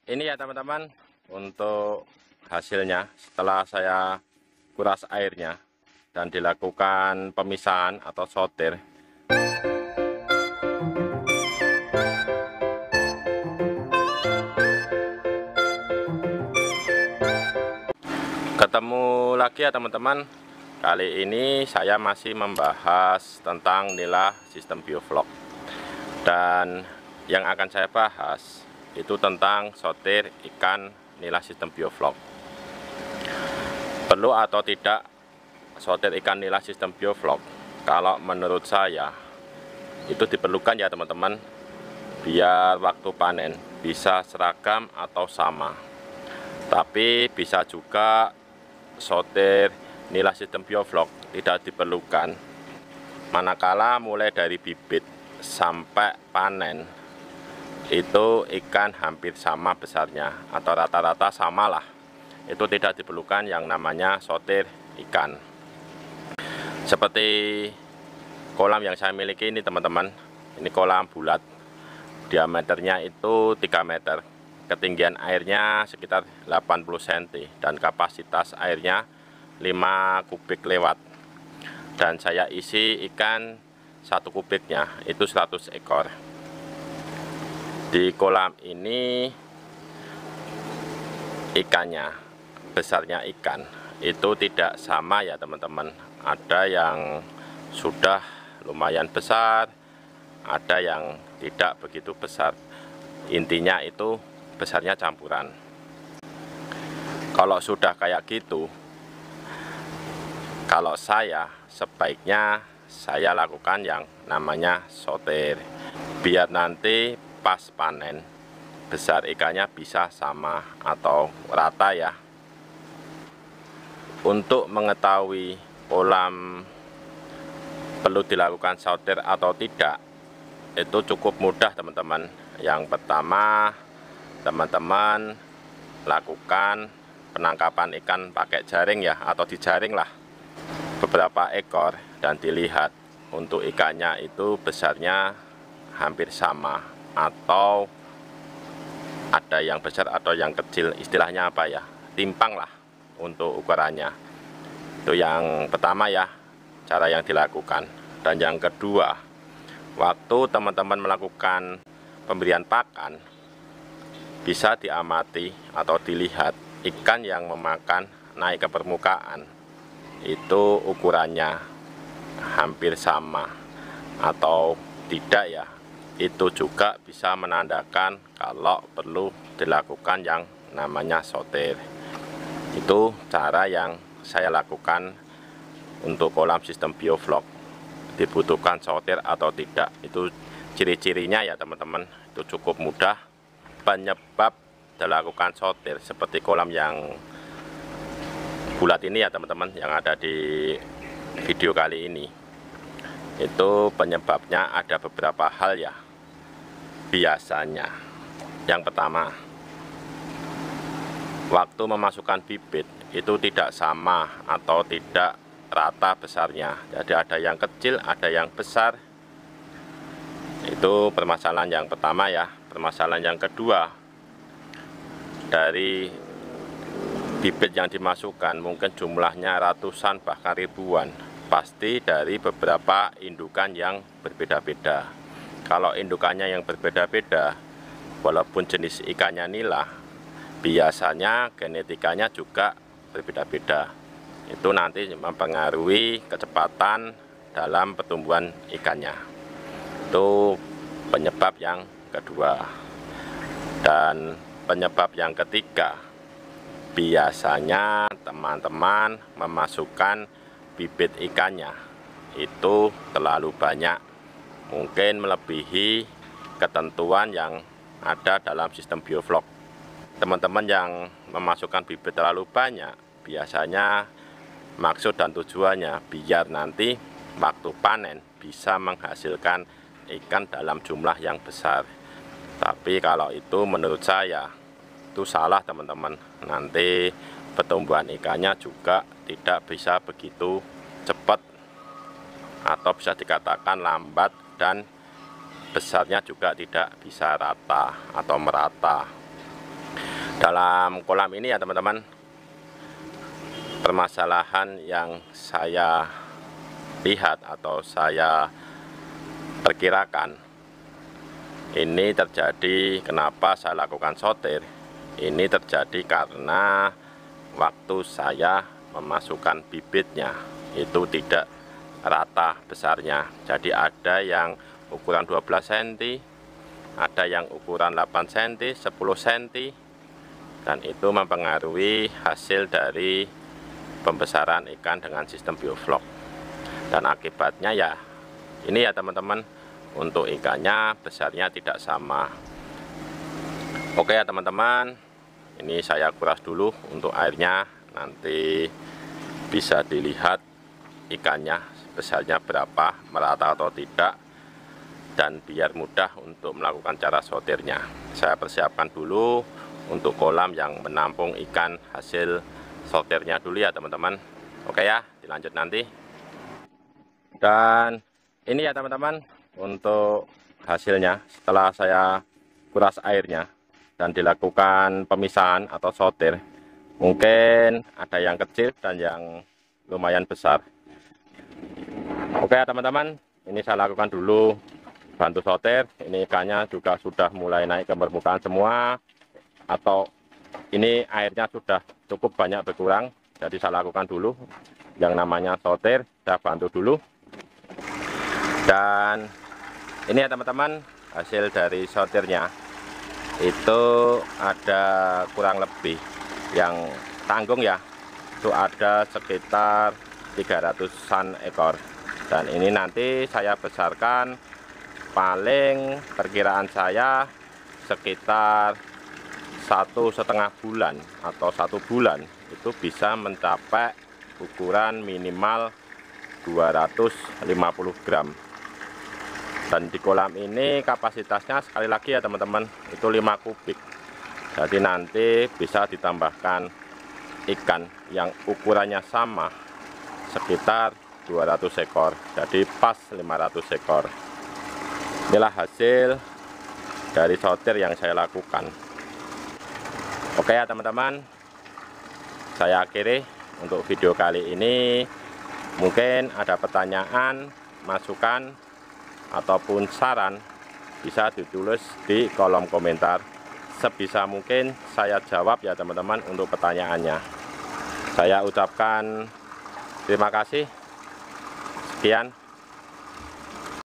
Ini ya teman-teman, untuk hasilnya setelah saya kuras airnya dan dilakukan pemisahan atau sortir. Ketemu lagi ya teman-teman. Kali ini saya masih membahas tentang nila sistem bioflok. Dan yang akan saya bahas itu tentang sortir ikan nila sistem bioflok. Perlu atau tidak sortir ikan nila sistem bioflok? Kalau menurut saya itu diperlukan ya teman-teman, biar waktu panen bisa seragam atau sama. Tapi bisa juga sortir nila sistem bioflok tidak diperlukan, manakala mulai dari bibit sampai panen itu ikan hampir sama besarnya atau rata-rata samalah. Itu tidak diperlukan yang namanya sortir ikan. Seperti kolam yang saya miliki ini teman-teman, ini kolam bulat, diameternya itu 3 meter, ketinggian airnya sekitar 80 cm dan kapasitas airnya 5 kubik lewat. Dan saya isi ikan 1 kubiknya itu 100 ekor. Di kolam ini ikannya, besarnya ikan itu tidak sama ya teman-teman. Ada yang sudah lumayan besar, ada yang tidak begitu besar. Intinya itu besarnya campuran. Kalau sudah kayak gitu, kalau saya sebaiknya saya lakukan yang namanya sortir, biar nanti pas panen besar ikannya bisa sama atau rata ya. Untuk mengetahui kolam perlu dilakukan sortir atau tidak, itu cukup mudah teman-teman. Yang pertama, teman-teman lakukan penangkapan ikan pakai jaring ya, atau dijaring lah beberapa ekor dan dilihat untuk ikannya itu besarnya hampir sama atau ada yang besar atau yang kecil, istilahnya apa ya, timpang lah untuk ukurannya. Itu yang pertama ya, cara yang dilakukan. Dan yang kedua, waktu teman-teman melakukan pemberian pakan, bisa diamati atau dilihat ikan yang memakan naik ke permukaan itu ukurannya hampir sama atau tidak ya. Itu juga bisa menandakan kalau perlu dilakukan yang namanya sortir. Itu cara yang saya lakukan untuk kolam sistem bioflok. Dibutuhkan sortir atau tidak, itu ciri-cirinya ya teman-teman. Itu cukup mudah. Penyebab dilakukan sortir seperti kolam yang bulat ini ya teman-teman, yang ada di video kali ini, itu penyebabnya ada beberapa hal ya. Biasanya yang pertama, waktu memasukkan bibit itu tidak sama atau tidak rata besarnya. Jadi ada yang kecil, ada yang besar. Itu permasalahan yang pertama ya. Permasalahan yang kedua, dari bibit yang dimasukkan mungkin jumlahnya ratusan bahkan ribuan, pasti dari beberapa indukan yang berbeda-beda. Kalau indukannya yang berbeda-beda, walaupun jenis ikannya nila, biasanya genetikanya juga berbeda-beda. Itu nanti mempengaruhi kecepatan dalam pertumbuhan ikannya. Itu penyebab yang kedua. Dan penyebab yang ketiga, biasanya teman-teman memasukkan bibit ikannya itu terlalu banyak, mungkin melebihi ketentuan yang ada dalam sistem bioflok. Teman-teman yang memasukkan bibit terlalu banyak, biasanya maksud dan tujuannya biar nanti waktu panen bisa menghasilkan ikan dalam jumlah yang besar. Tapi kalau itu menurut saya itu salah teman-teman. Nanti pertumbuhan ikannya juga tidak bisa begitu cepat atau bisa dikatakan lambat, dan besarnya juga tidak bisa rata atau merata. Dalam kolam ini ya teman-teman, permasalahan yang saya lihat atau saya perkirakan ini terjadi, kenapa saya lakukan sortir, ini terjadi karena waktu saya memasukkan bibitnya itu tidak rata besarnya. Jadi ada yang ukuran 12 cm, ada yang ukuran 8 cm, 10 cm, dan itu mempengaruhi hasil dari pembesaran ikan dengan sistem bioflok. Dan akibatnya ya ini ya teman-teman, untuk ikannya besarnya tidak sama. Oke ya teman-teman, ini saya kuras dulu untuk airnya, nanti bisa dilihat ikannya besarnya berapa, merata atau tidak, dan biar mudah untuk melakukan cara sortirnya. Saya persiapkan dulu untuk kolam yang menampung ikan hasil sortirnya dulu ya teman-teman. Oke ya, dilanjut nanti. Dan ini ya teman-teman, untuk hasilnya setelah saya kuras airnya dan dilakukan pemisahan atau sortir, mungkin ada yang kecil dan yang lumayan besar. Oke ya teman-teman, ini saya lakukan dulu bantu sortir. Ini ikannya juga sudah mulai naik ke permukaan semua, atau ini airnya sudah cukup banyak berkurang. Jadi saya lakukan dulu yang namanya sortir, saya bantu dulu. Dan ini ya teman-teman, hasil dari sortirnya itu ada kurang lebih, yang tanggung ya, itu ada sekitar 300-an ekor. Dan ini nanti saya besarkan, paling perkiraan saya sekitar 1,5 bulan atau 1 bulan itu bisa mencapai ukuran minimal 250 gram. Dan di kolam ini kapasitasnya sekali lagi ya teman-teman, itu 5 kubik. Jadi nanti bisa ditambahkan ikan yang ukurannya sama sekitar 200 ekor, jadi pas 500 ekor. Inilah hasil dari sortir yang saya lakukan. Oke ya teman-teman, saya akhiri untuk video kali ini. Mungkin ada pertanyaan, masukan, ataupun saran, bisa ditulis di kolom komentar. Sebisa mungkin saya jawab ya teman-teman untuk pertanyaannya. Saya ucapkan terima kasih. Sekian.